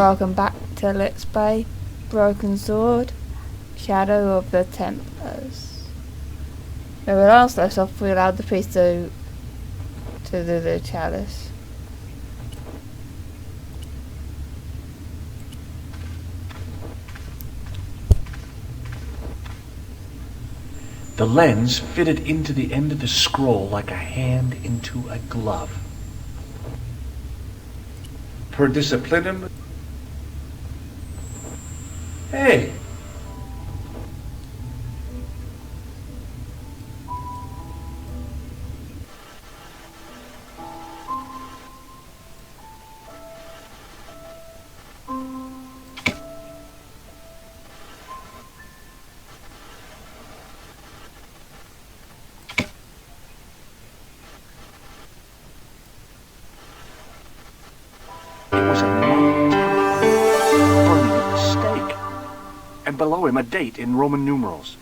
welcome back to Let's Play Broken Sword, Shadow of the Templars. When we last left off, we allowed the priest to do the chalice. The lens fitted into the end of the scroll like a hand into a glove. Per disciplinum. Hey! It was a Knight Templar burning at the stake, and below him a date in Roman numerals.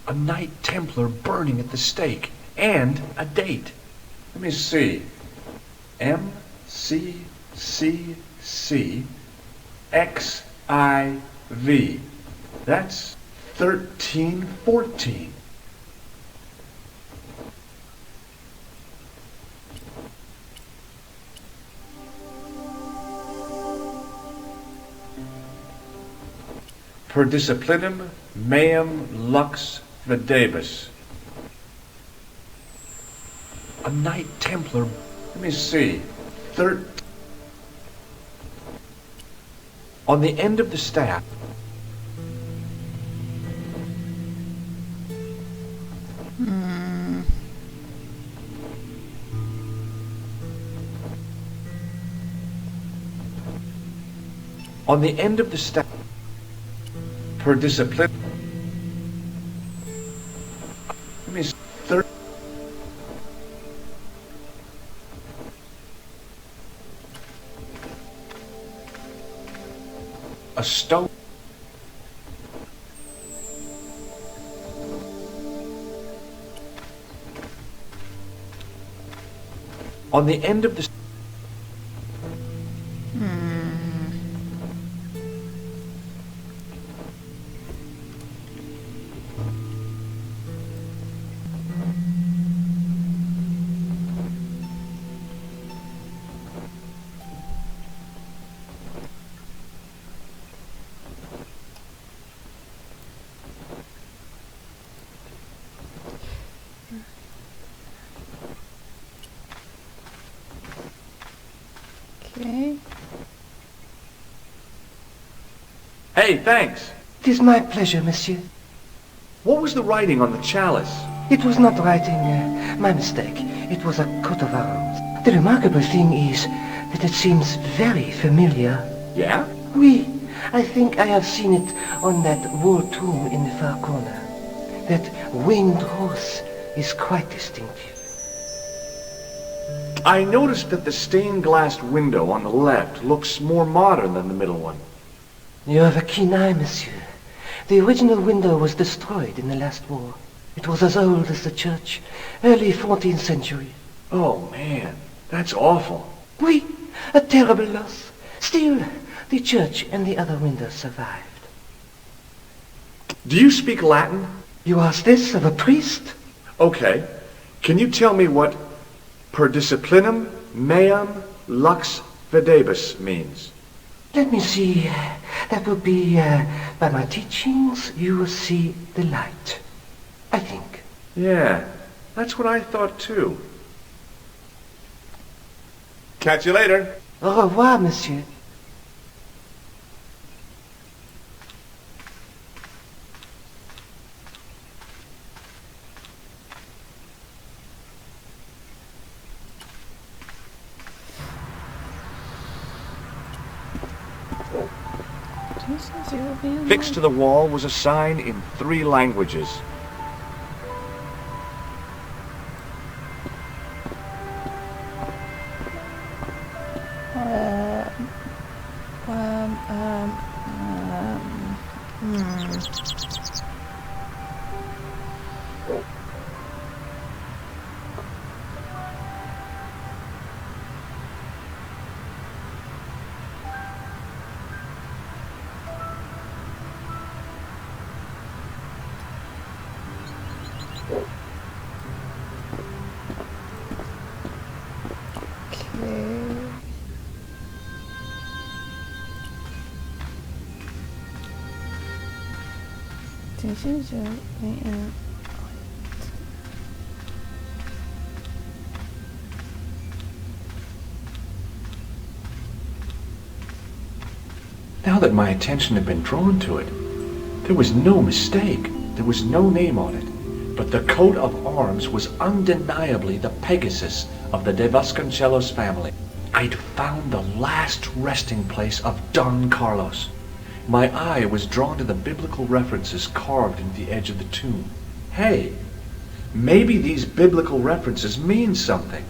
A Knight Templar burning at the stake, and a date. Let me see. MCCCXIV. That's 1314. Per disciplinum meum lux videbus. A Knight Templar. Let me see. On the end of the staff. On the end of the staff. Per discipline. Let me see. A stone. On the end of the. Okay. Hey, thanks. It is my pleasure, monsieur. What was the writing on the chalice? It was not writing, my mistake. It was a coat of arms. The remarkable thing is that it seems very familiar. Yeah? Oui, I think I have seen it on that wall tomb in the far corner. That winged horse is quite distinctive. I noticed that the stained glass window on the left looks more modern than the middle one. You have a keen eye, monsieur. The original window was destroyed in the last war. It was as old as the church, early 14th century. Oh, man, that's awful. Oui, a terrible loss. Still, the church and the other windows survived. Do you speak Latin? You ask this of a priest? Okay. Can you tell me what per disciplinum meum lux videbus means? Let me see. That would be, by my teachings, you will see the light. I think. Yeah, that's what I thought too. Catch you later. Au revoir, monsieur. Fixed to the wall was a sign in 3 languages. This is a Now that my attention had been drawn to it, there was no mistake. There was no name on it. But the coat of arms was undeniably the Pegasus of the De Vasconcelos family. I'd found the last resting place of Don Carlos. My eye was drawn to the biblical references carved into the edge of the tomb. Hey, maybe these biblical references mean something.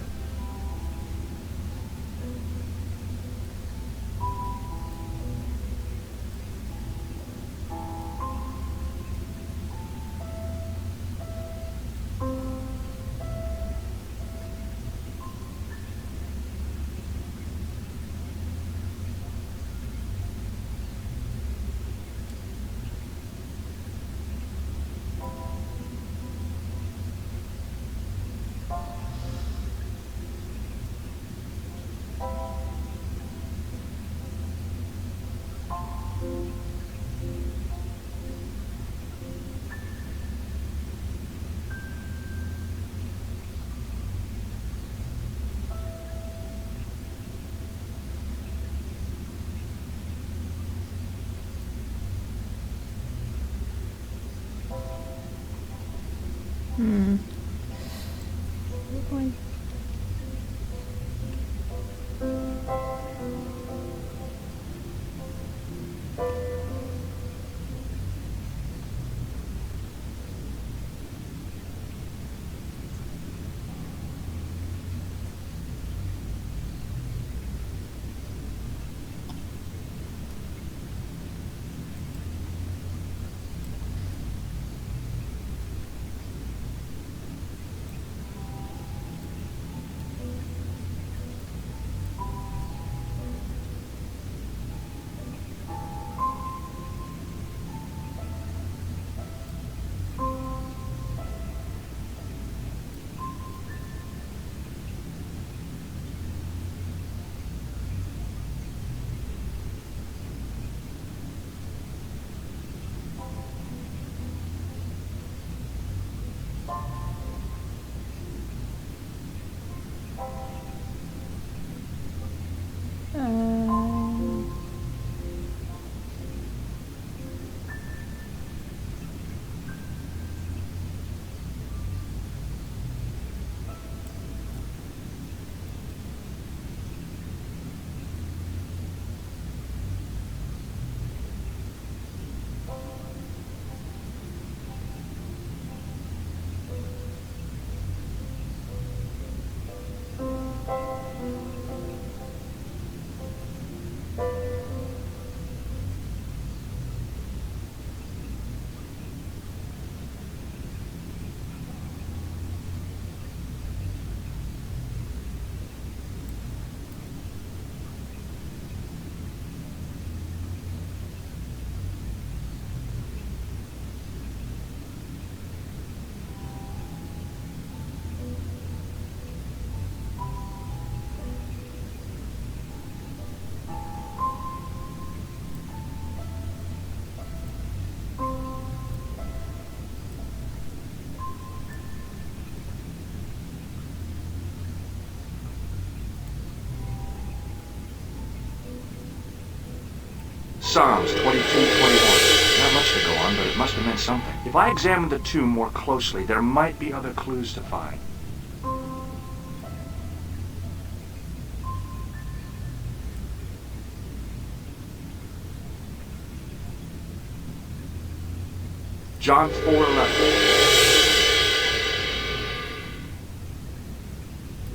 Psalms 22:21. Not much to go on, but it must have meant something. If I examined the tomb more closely, there might be other clues to find. John 4:11.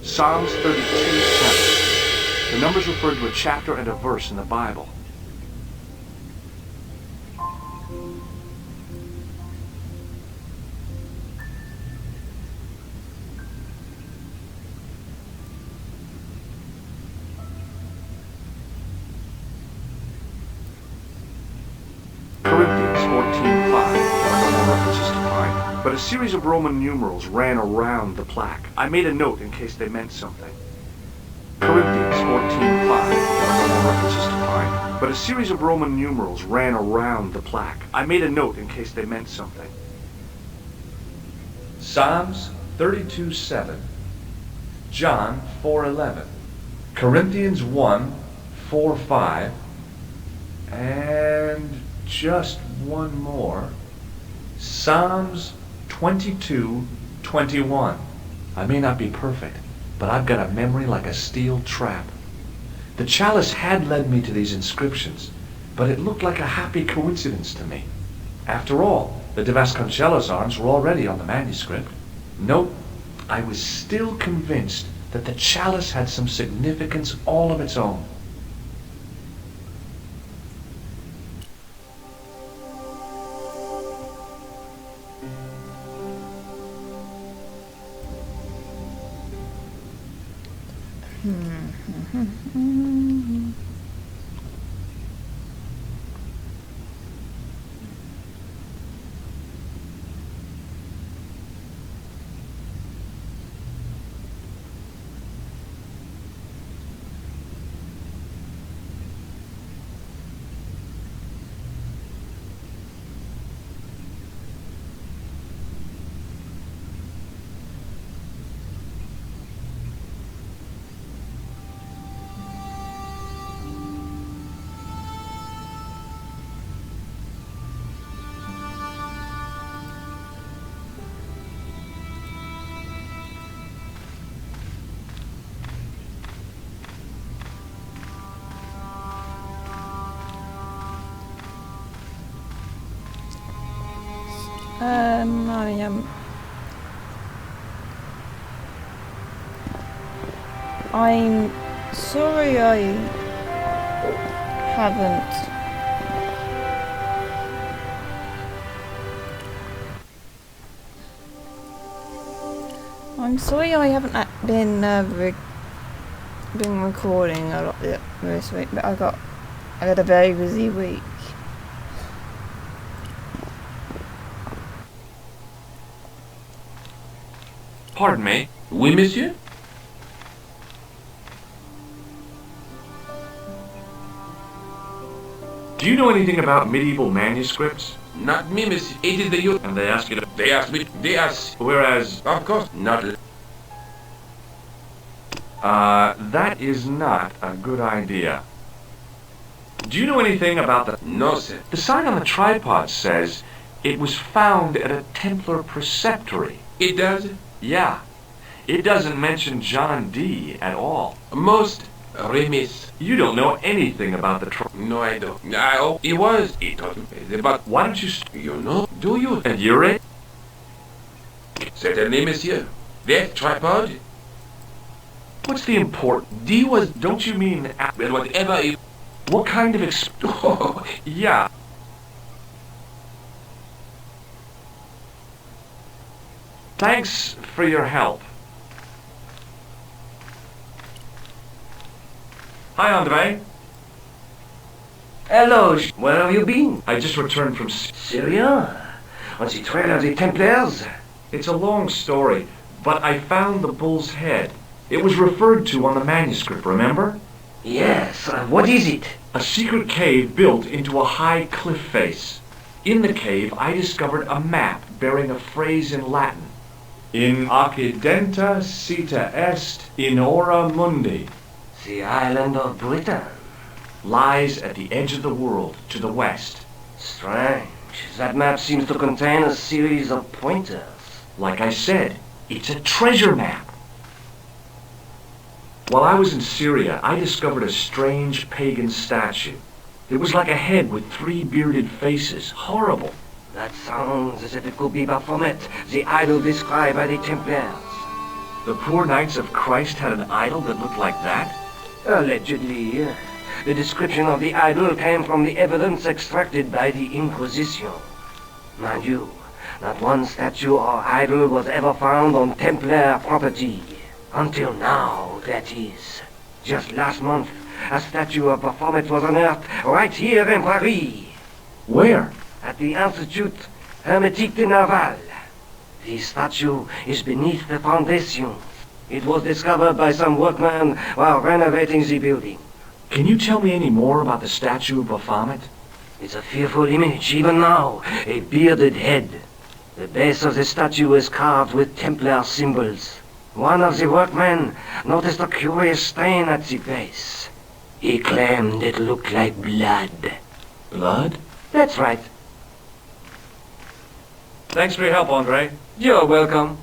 Psalms 32:7. The numbers refer to a chapter and a verse in the Bible. Corinthians 14:5. There are no more references to find, but a series of Roman numerals ran around the plaque. I made a note in case they meant something. Corinthians 14:5. no more references to find, but a series of Roman numerals ran around the plaque. I made a note in case they meant something. Psalms 32:7, John 4:11, Corinthians 1:4-5, and just one more, Psalms 22:21. I may not be perfect, but I've got a memory like a steel trap. The chalice had led me to these inscriptions, but it looked like a happy coincidence to me. After all, the De Vasconcellos arms were already on the manuscript. Nope, I was still convinced that the chalice had some significance all of its own. I'm sorry I haven't been recording a lot this week, but I got a very busy week. Pardon me? Oui, monsieur? Do you know anything about medieval manuscripts? Not me, monsieur. It is the youth. And they ask you to... They ask me. They ask. Whereas... Of course, not. That is not a good idea. Do you know anything about the... No, sir. The sign on the tripod says it was found at a Templar preceptory. It does? Yeah. It doesn't mention John D. at all. Most remiss. You don't know anything about the No, I don't. Oh, it was. It was. But why don't you... You know? Do you? And you're it? Certainly, monsieur. That tripod? What's the important... D was... Don't you mean... Well, whatever it... What kind of Oh, yeah. Thanks for your help. Hi, Andre. Hello, where have you been? I just returned from... Syria? On the trail of the Templars? It's a long story, but I found the bull's head. It was referred to on the manuscript, remember? Yes, what is it? A secret cave built into a high cliff face. In the cave, I discovered a map bearing a phrase in Latin. In accidenta sita est in hora mundi. The island of Britain. Lies at the edge of the world, to the west. Strange. That map seems to contain a series of pointers. Like I said, it's a treasure map. While I was in Syria, I discovered a strange pagan statue. It was like a head with 3 bearded faces. Horrible. That sounds as if it could be Baphomet, the idol described by the Templars. The poor Knights of Christ had an idol that looked like that? Allegedly. The description of the idol came from the evidence extracted by the Inquisition. Mind you, not one statue or idol was ever found on Templar property. Until now, that is. Just last month, a statue of Baphomet was unearthed right here in Paris. Where? At the Institut Hermétique de Naval. The statue is beneath the foundations. It was discovered by some workmen while renovating the building. Can you tell me any more about the statue of Baphomet? It's a fearful image, even now. A bearded head. The base of the statue is carved with Templar symbols. One of the workmen noticed a curious stain at the base. He claimed it looked like blood. Blood? That's right. Thanks for your help, Andre. You're welcome.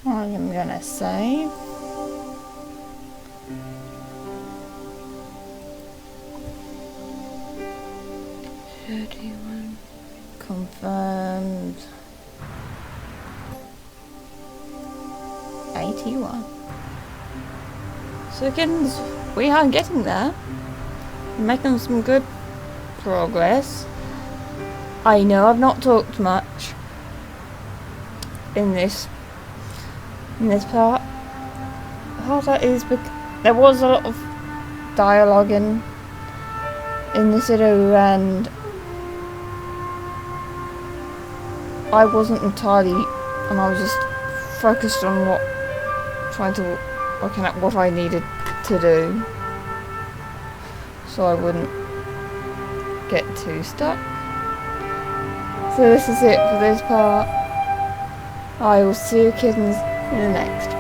I'm gonna save. Confirmed. 81. So Kittens, we are getting there. Making some good progress. I know I've not talked much in this part. How that is because there was a lot of dialogue in this video, and I wasn't entirely, and I was just focused on working out what I needed to do, so I wouldn't get too stuck. So this is it for this part. I will see you kittens in the next